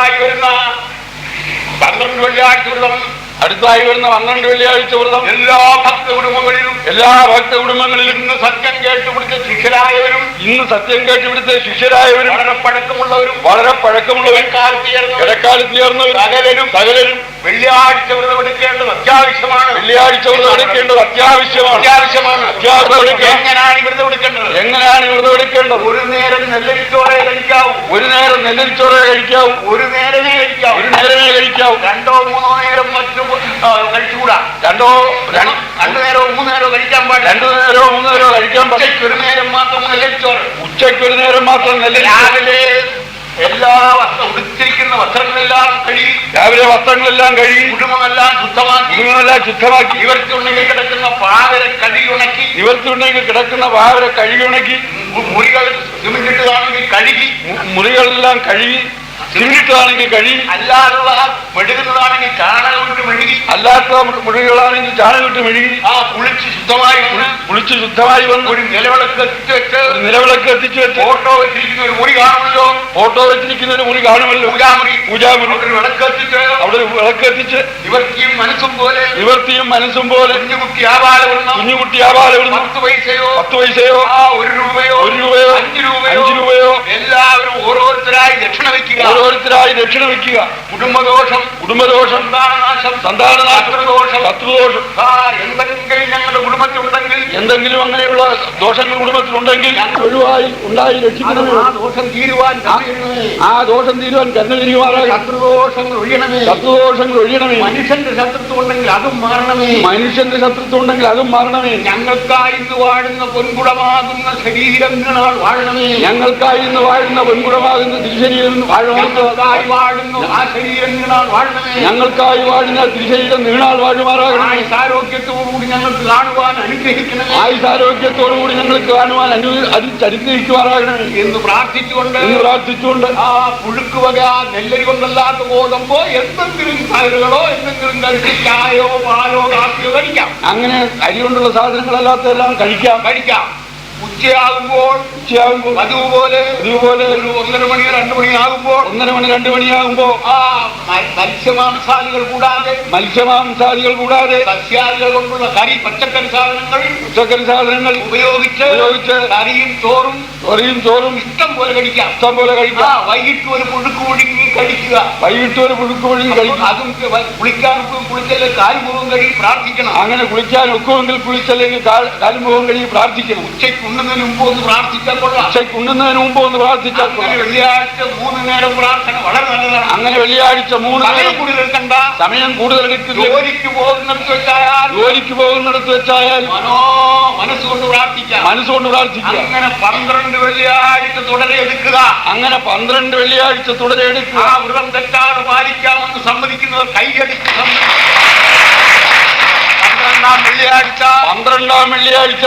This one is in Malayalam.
അടുത്തതായി വരുന്ന 12 വെള്ളിയാഴ്ച വ്രതം, അടുത്തായി വരുന്ന 12 വെള്ളിയാഴ്ച വ്രതം എല്ലാ ഭക്ത കുടുംബങ്ങളിലും ഇന്ന് സത്യം കേട്ടുപിടിച്ച ശിഷ്യരായവരും വളരെ പഴക്കമുള്ളവരും ഇടക്കാലത്ത് ചേർന്നവരും സകലരും വെള്ളിയാഴ്ച വ്രതം എടുക്കേണ്ടത് അത്യാവശ്യമാണ്. എങ്ങനെയാണ് വ്രതം എടുക്കേണ്ടത്? ഒരു നേരം നെല്ലരിച്ചോറേ കഴിക്കാവൂ, ഒരു നേരമേ കഴിക്കാവൂ. 2 or 3 നേരം മറ്റും കഴിച്ചുകൂടാ. 2 നേരമോ 3 നേരമോ കഴിക്കാൻ പാടില്ല. 2 നേരമോ 3 നേരമോ കഴിക്കാൻ പാടില്ല. ഉച്ചയ്ക്ക് ഒരു നേരം മാത്രം നെല്ലരിച്ചോറ്. രാവിലെ എല്ലാ ഉടുത്തിരിക്കുന്ന വസ്ത്രങ്ങളെല്ലാം കഴുകി, കുടുംബമെല്ലാം ശുദ്ധമാക്കി, നിവർത്തിയുണ്ടെങ്കിൽ കിടക്കുന്ന പാവര കഴുകി ഉണക്കി, മുറികൾ സിമന്റിട്ടതാണെങ്കിൽ മുറികളെല്ലാം കഴുകി, അല്ലാതുള്ള മെഴുകുന്നതാണെങ്കിൽ ചാണകമിട്ട് മെഴുകി, അല്ലാത്ത മുറികളാണെങ്കിൽ ചാണകമിട്ട് മെഴുകി, കുളിച്ച് ശുദ്ധമായി വന്ന് ഒരു നിലവിളക്ക് എത്തിച്ചു വെച്ച് ഫോട്ടോ വെച്ചിരിക്കുന്ന ഒരു മുറി കാണുമല്ലോ, പൂജാമുറി. അവിടെ വിളക്ക് എത്തിച്ച് നിവർത്തിയും മനസ്സും പോലെ കുഞ്ഞുകുട്ടി ആപാലവിടുന്നു 10 പൈസയോ 1 രൂപയോ 5 രൂപയോ എല്ലാവരും ഓരോരുത്തരായി ദക്ഷിണ വയ്ക്കുക. കുടുംബദോഷം, സന്താനനാശം, ശത്രുദോഷം എന്തെങ്കിലും അങ്ങനെയുള്ള ദോഷങ്ങൾ കുടുംബത്തിലുണ്ടെങ്കിൽ ഒഴിവായി ഉണ്ടായി രക്ഷിക്കണമേ. ആ ദോഷം തീരുവാൻ കരുണ തിരിയുമാറാകണം. ശത്രുദോഷങ്ങൾ ഒഴിയണമേ. മനുഷ്യന്റെ ശത്രുത്വം ഉണ്ടെങ്കിൽ അതും മാറണമേ. ഞങ്ങൾക്കായി ഇന്ന് വാഴുന്ന പൊൻകുടമാകുന്ന ശരീരങ്ങളാൽ വാഴണമേ. ഞങ്ങൾക്കായി വാഴുന്ന ആ ശരീരങ്ങളാൽ വാഴണമേ. ഞങ്ങൾക്കായി വാഴുന്ന തിരുശരീരം നീണാൾ വാഴുമാറാകണം. ആയുസാരോഗ്യത്തോടുകൂടി ഞങ്ങൾക്ക് കാണുവാൻ അനുഗ്രഹിക്കണമേ. അനുഗ്രഹിക്കുമാറാകണമേ എന്ന് പ്രാർത്ഥിച്ചുകൊണ്ട് ആ പുഴുക്ക് വക നെല്ലരി കൊണ്ടല്ലാത്ത ഗോതമ്പോ എന്തെങ്കിലും പയറുകളോ എന്തെങ്കിലും കഴിച്ച് ചായയോ പാലോ കാപ്പിയോ കഴിക്കാം. അങ്ങനെ അരി കൊണ്ടുള്ള സാധനങ്ങളല്ലാത്തെല്ലാം കഴിക്കാം. ഉച്ചയാകുമ്പോൾ അതുപോലെ ഒരു 1:30 മണി 2 മണിയാകുമ്പോൾ ആ മത്സ്യമാംസാദികൾ കൂടാതെ സസ്യാദികൾ കൊണ്ടുള്ള പച്ചക്കറി സാധനങ്ങൾ ഉപയോഗിച്ച് കറിയും ചോറും ഇഷ്ടം പോലെ കഴിക്കാം. വൈകിട്ട് ഒരു പുഴുക്ക് പുഴുങ്ങി കഴിക്കുക. അതും കുളിക്കല്ലേ കാൽമുഖം കഴുകി പ്രാർത്ഥിക്കണം. അങ്ങനെ കുളിക്കാൻ ഒക്കുമെങ്കിൽ കുളിച്ചല്ലെങ്കിൽ കാൽമുഖം കഴുകി പ്രാർത്ഥിക്കണം. ഉച്ചയ്ക്ക് ഉണ്ണുന്നതിന് മുമ്പ് ഒന്ന് പ്രാർത്ഥിച്ചാൽ കൊള്ളാം. വെള്ളിയാഴ്ച 3 നേരം പ്രാർത്ഥന വളരെ നല്ലതാണ്. അങ്ങനെ വെള്ളിയാഴ്ച 3 നേരം സമയം കൂടുതൽ എടുക്കുന്നു. ജോലിക്ക് പോകുന്നിടത്ത് വെച്ചായാൽ മനസ്സുകൊണ്ട് പ്രാർത്ഥിക്കാം. അങ്ങനെ 12 വെള്ളിയാഴ്ച തുടരെ എടുക്കുക. ആ വ്രതം തെറ്റാതെ പാലിക്കാമെന്ന് സമ്മതിക്കുന്നവർ കൈയടിച്ച് 12-ാം വെള്ളിയാഴ്ച